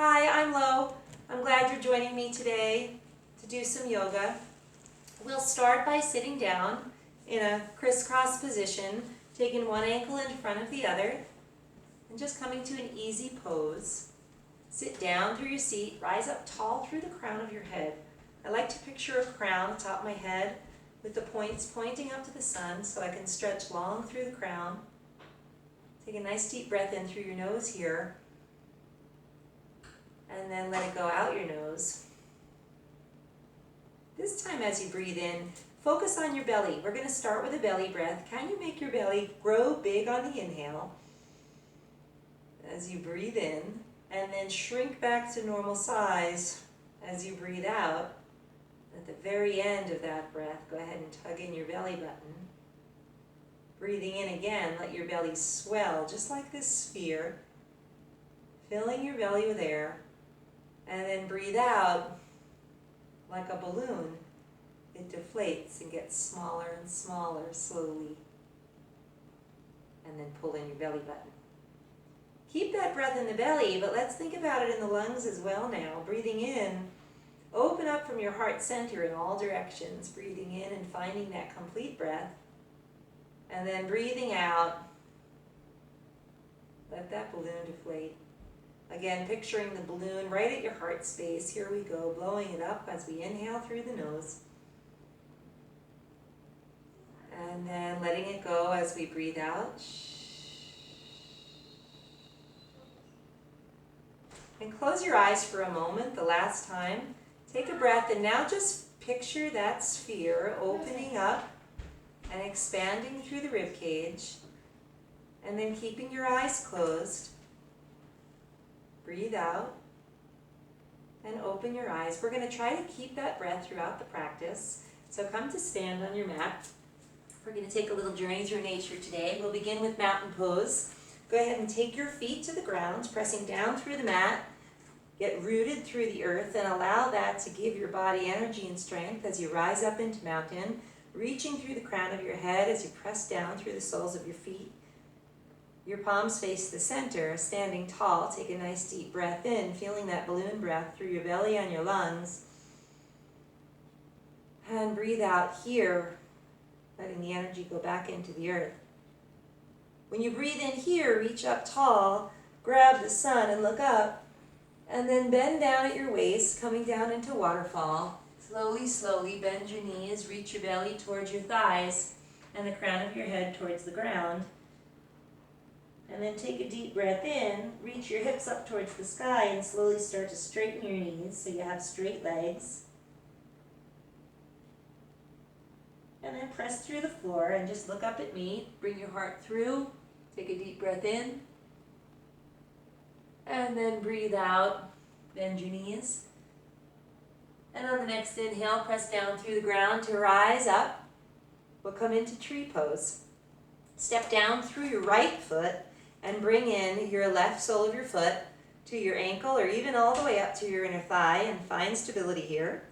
Hi, I'm Lo. I'm glad you're joining me today to do some yoga. We'll start by sitting down in a crisscross position, taking one ankle in front of the other, and just coming to an easy pose. Sit down through your seat, rise up tall through the crown of your head. I like to picture a crown atop my head with the points pointing up to the sun so I can stretch long through the crown. Take a nice deep breath in through your nose here, and then let it go out your nose. This time as you breathe in, focus on your belly. We're going to start with a belly breath. Can you make your belly grow big on the inhale as you breathe in, and then shrink back to normal size as you breathe out? At the very end of that breath, go ahead and tug in your belly button. Breathing in again, let your belly swell just like this sphere, filling your belly with air. And then breathe out like a balloon. It deflates and gets smaller and smaller slowly. And then pull in your belly button. Keep that breath in the belly, but let's think about it in the lungs as well now. Breathing in, open up from your heart center in all directions. Breathing in and finding that complete breath. And then breathing out, let that balloon deflate. Again, picturing the balloon right at your heart space. Here we go, blowing it up as we inhale through the nose. And then letting it go as we breathe out. And close your eyes for a moment, the last time. Take a breath and now just picture that sphere opening up and expanding through the rib cage. And then keeping your eyes closed. Breathe out and open your eyes. We're going to try to keep that breath throughout the practice. So come to stand on your mat. We're going to take a little journey through nature today. We'll begin with mountain pose. Go ahead and take your feet to the ground, pressing down through the mat. Get rooted through the earth and allow that to give your body energy and strength as you rise up into mountain, reaching through the crown of your head as you press down through the soles of your feet. Your palms face the center, standing tall. Take a nice deep breath in, feeling that balloon breath through your belly and your lungs. And breathe out here, letting the energy go back into the earth. When you breathe in here, reach up tall, grab the sun and look up, and then bend down at your waist, coming down into waterfall. Slowly, slowly bend your knees, reach your belly towards your thighs, and the crown of your head towards the ground. And then take a deep breath in, reach your hips up towards the sky and slowly start to straighten your knees so you have straight legs. And then press through the floor and just look up at me. Bring your heart through. Take a deep breath in. And then breathe out. Bend your knees. And on the next inhale, press down through the ground to rise up. We'll come into tree pose. Step down through your right foot and bring in your left sole of your foot to your ankle or even all the way up to your inner thigh and find stability here.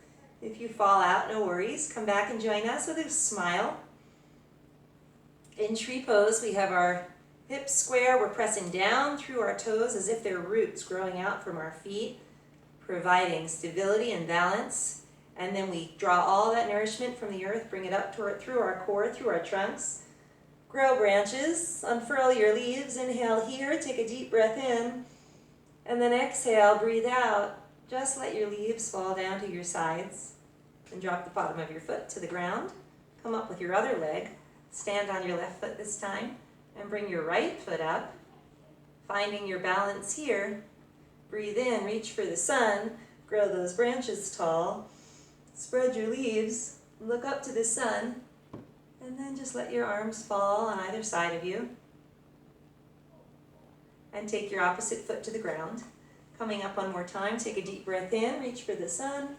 If you fall out, no worries. Come back and join us with a smile. In tree pose, we have our hips square. We're pressing down through our toes as if they're roots growing out from our feet, providing stability and balance. And then we draw all that nourishment from the earth, bring it up through our core, through our trunks. Grow branches, unfurl your leaves, inhale here, take a deep breath in, and then exhale, breathe out. Just let your leaves fall down to your sides, and drop the bottom of your foot to the ground. Come up with your other leg, stand on your left foot this time, and bring your right foot up, finding your balance here. Breathe in, reach for the sun, grow those branches tall, spread your leaves, look up to the sun, and then just let your arms fall on either side of you. And take your opposite foot to the ground. Coming up one more time, take a deep breath in, reach for the sun.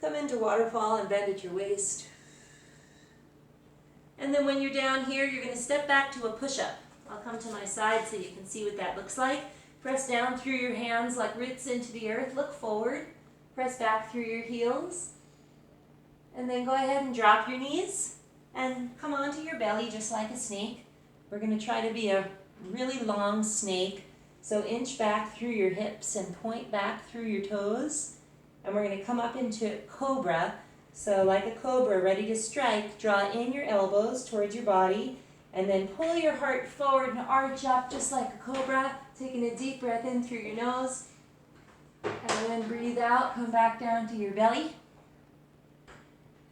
Come into waterfall and bend at your waist. And then when you're down here, you're going to step back to a push-up. I'll come to my side so you can see what that looks like. Press down through your hands like roots into the earth. Look forward. Press back through your heels. And then go ahead and drop your knees. And come onto your belly just like a snake. We're going to try to be a really long snake So inch back through your hips and point back through your toes. And we're going to come up into Cobra. So like a cobra, ready to strike, draw in your elbows towards your body, and then pull your heart forward and arch up just like a cobra, taking a deep breath in through your nose. And then breathe out, come back down to your belly.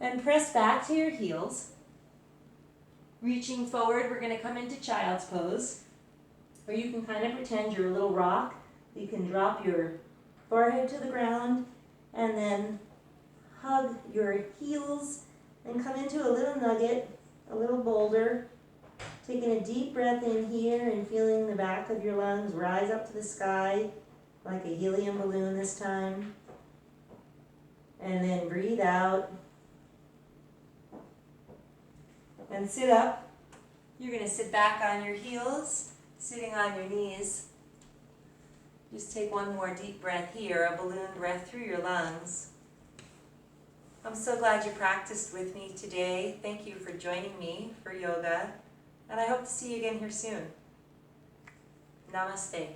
And press back to your heels. Reaching forward, we're going to come into child's pose. Or you can kind of pretend you're a little rock. You can drop your forehead to the ground and then hug your heels and come into a little nugget, a little boulder. Taking a deep breath in here and feeling the back of your lungs rise up to the sky like a helium balloon this time. And then breathe out. And sit up. You're going to sit back on your heels, sitting on your knees. Just take one more deep breath here, a balloon breath through your lungs. I'm so glad you practiced with me today. Thank you for joining me for yoga, and I hope to see you again here soon. Namaste.